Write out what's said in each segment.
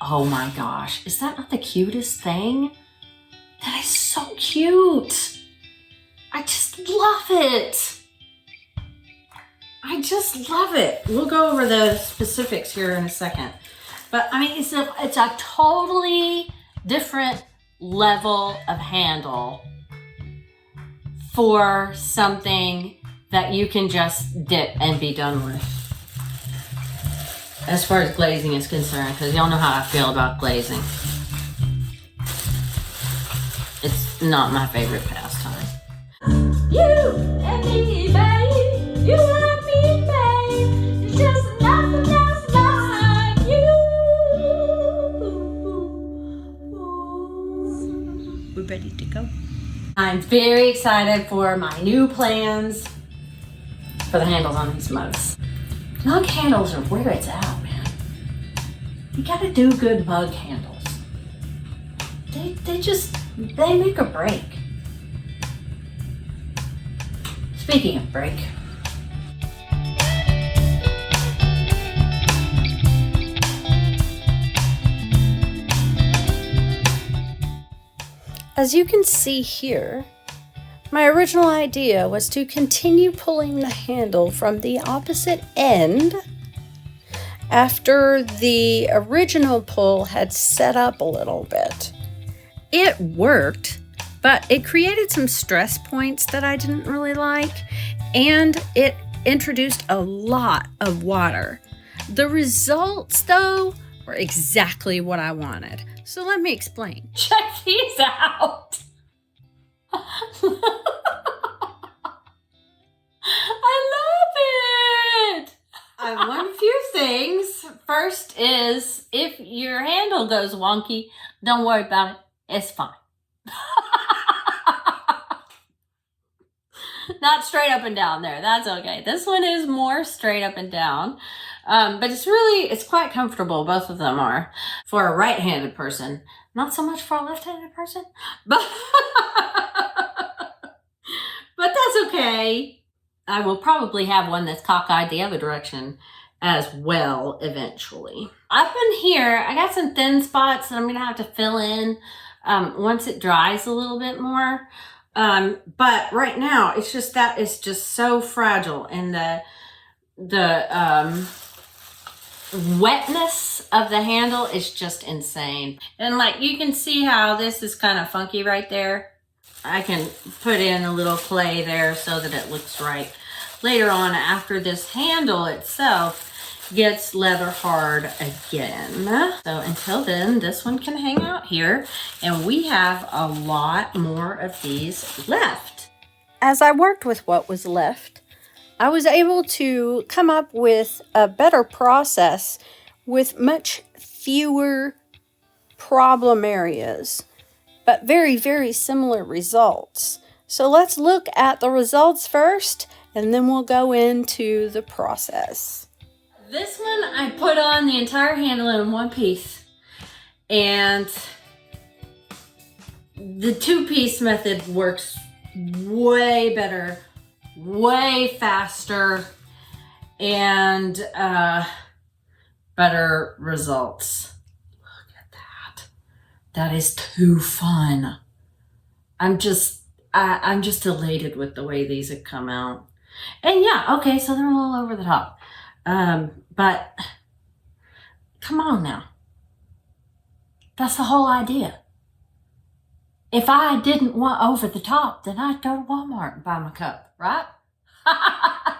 Oh my gosh, is that not the cutest thing? That is so cute. I just love it. I just love it. We'll go over the specifics here in a second. But I mean, it's a totally different level of handle for something that you can just dip and be done with. As far as glazing is concerned, because y'all know how I feel about glazing. It's not my favorite pastime. You and me, babe. You and me, babe. It's just nothing else like you. We're ready to go. I'm very excited for my new plans for the handles on these mugs. Mug handles are where it's at, man. You gotta do good mug handles. They make or break. Speaking of break. As you can see here, my original idea was to continue pulling the handle from the opposite end after the original pull had set up a little bit. It worked, but it created some stress points that I didn't really like, and it introduced a lot of water. The results, though, were exactly what I wanted. So let me explain. Check these out. I love it. I've learned a few things. First is, if your handle goes wonky, don't worry about it. It's fine. Not straight up and down there. That's okay. This one is more straight up and down. But it's quite comfortable. Both of them are for a right-handed person. Not so much for a left-handed person, but that's okay. I will probably have one that's cockeyed the other direction as well eventually. Up in here, I got some thin spots that I'm gonna have to fill in once it dries a little bit more. But right now, it's just that it's just so fragile, and the wetness of the handle is just insane. And like, you can see how this is kind of funky right there. I can put in a little clay there so that it looks right later on after this handle itself gets leather hard again. So until then, this one can hang out here, and we have a lot more of these left. As I worked with what was left, I was able to come up with a better process with much fewer problem areas, but very, very similar results. So let's look at the results first, and then we'll go into the process. This one I put on the entire handle in one piece, and the two-piece method works way better, way faster, and better results. Look at that. That is too fun. I'm just elated with the way these have come out. And yeah, okay, so they're a little over the top. But come on now. That's the whole idea. If I didn't want over the top, then I'd go to Walmart and buy my cup, right?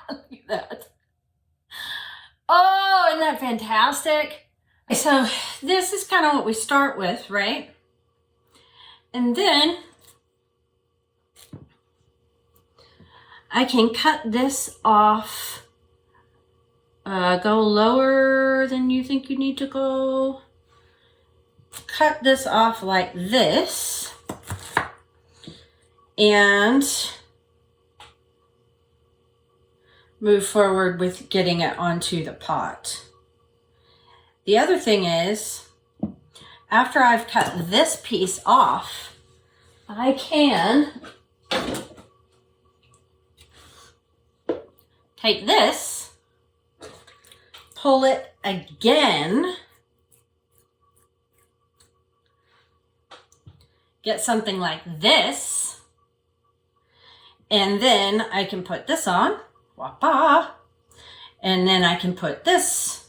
Look at that. Oh, isn't that fantastic? So this is kind of what we start with, right? And then I can cut this off. Go lower than you think you need to go. Cut this off like this. And move forward with getting it onto the pot. The other thing is, after I've cut this piece off, I can take this, pull it again, get something like this. And then I can put this on. Wapa. And then I can put this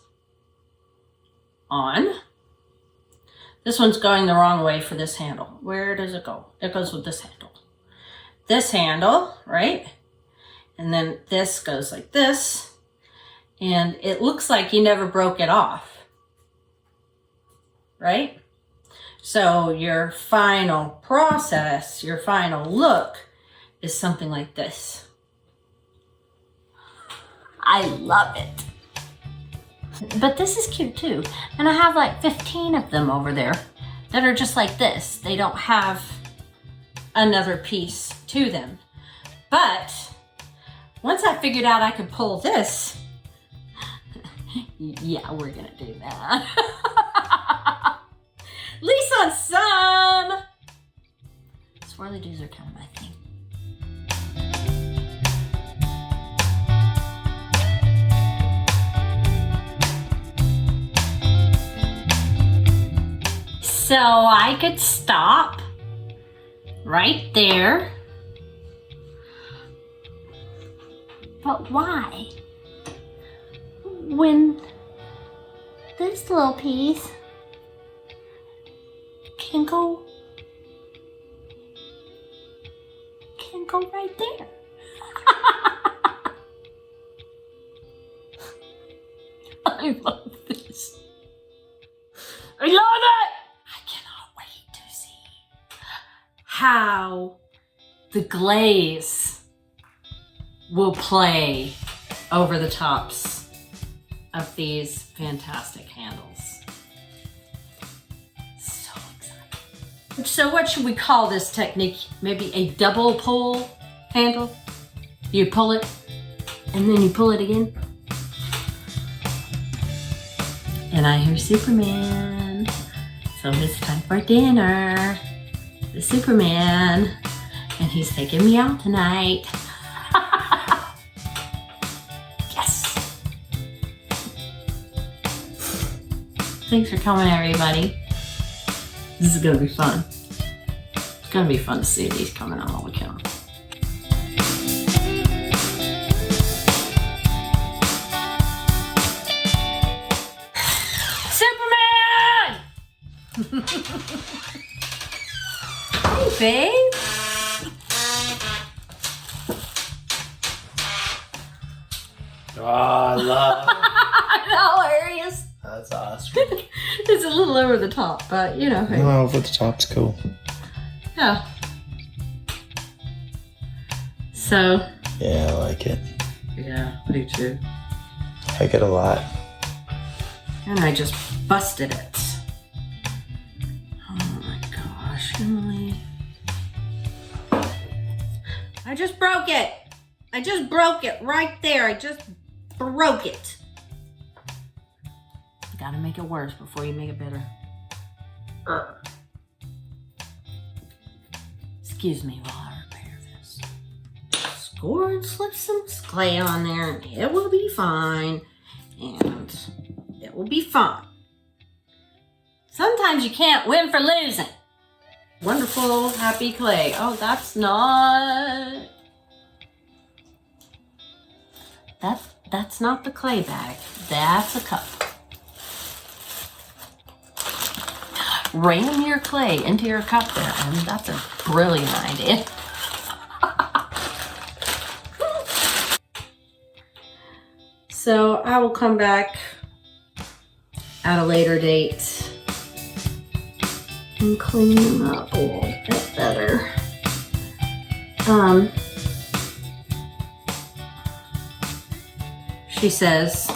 on. This one's going the wrong way for this handle. Where does it go? It goes with this handle. This handle, right? And then this goes like this. And it looks like you never broke it off, right? So your final process, your final look is something like this. I love it. But this is cute too. And I have like 15 of them over there that are just like this. They don't have another piece to them. But once I figured out I could pull this, yeah, we're gonna do that. At least on some. Swirly doos are kind of my thing. So I could stop right there. But why? When this little piece can go right there. I love this. I love it. I cannot wait to see how the glaze will play over the tops of these fantastic handles. So excited. So what should we call this technique? Maybe a double pull handle? You pull it and then you pull it again. And I hear Superman. So it's time for dinner. The Superman. And he's taking me out tonight. Yes. Thanks for coming, everybody. This is gonna be fun. It's gonna be fun to see these coming on all the camera. Hey, babe. Oh, I love it. Hilarious. That's awesome. It's a little over the top, but you know. Hey. No, over the top's cool. Yeah. So. Yeah, I like it. Yeah, I do too. I like it a lot. And I just busted it. Oh my gosh, Emily. I just broke it. I just broke it right there. I just broke it. You gotta make it worse before you make it better. Excuse me while I repair this. Score and slip some clay on there and it will be fine. And it will be fun. Sometimes you can't win for losing. Wonderful, happy clay. Oh, that's not... That's not the clay bag. That's a cup. Ram your clay into your cup there, and that's a brilliant idea. So I will come back at a later date and clean them up a little bit better. She says,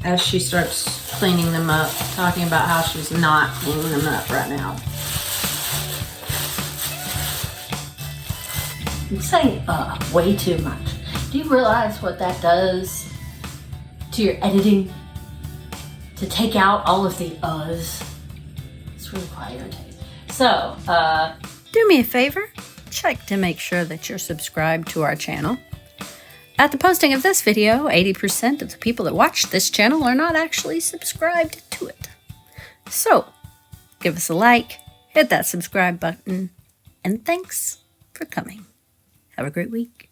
as she starts cleaning them up, talking about how she's not cleaning them up right now. I'm saying way too much. Do you realize what that does to your editing? To take out all of the uhs? It's really quite irritating. So, Do me a favor, check to make sure that you're subscribed to our channel. At the posting of this video, 80% of the people that watch this channel are not actually subscribed to it. So, give us a like, hit that subscribe button, And thanks for coming. Have a great week.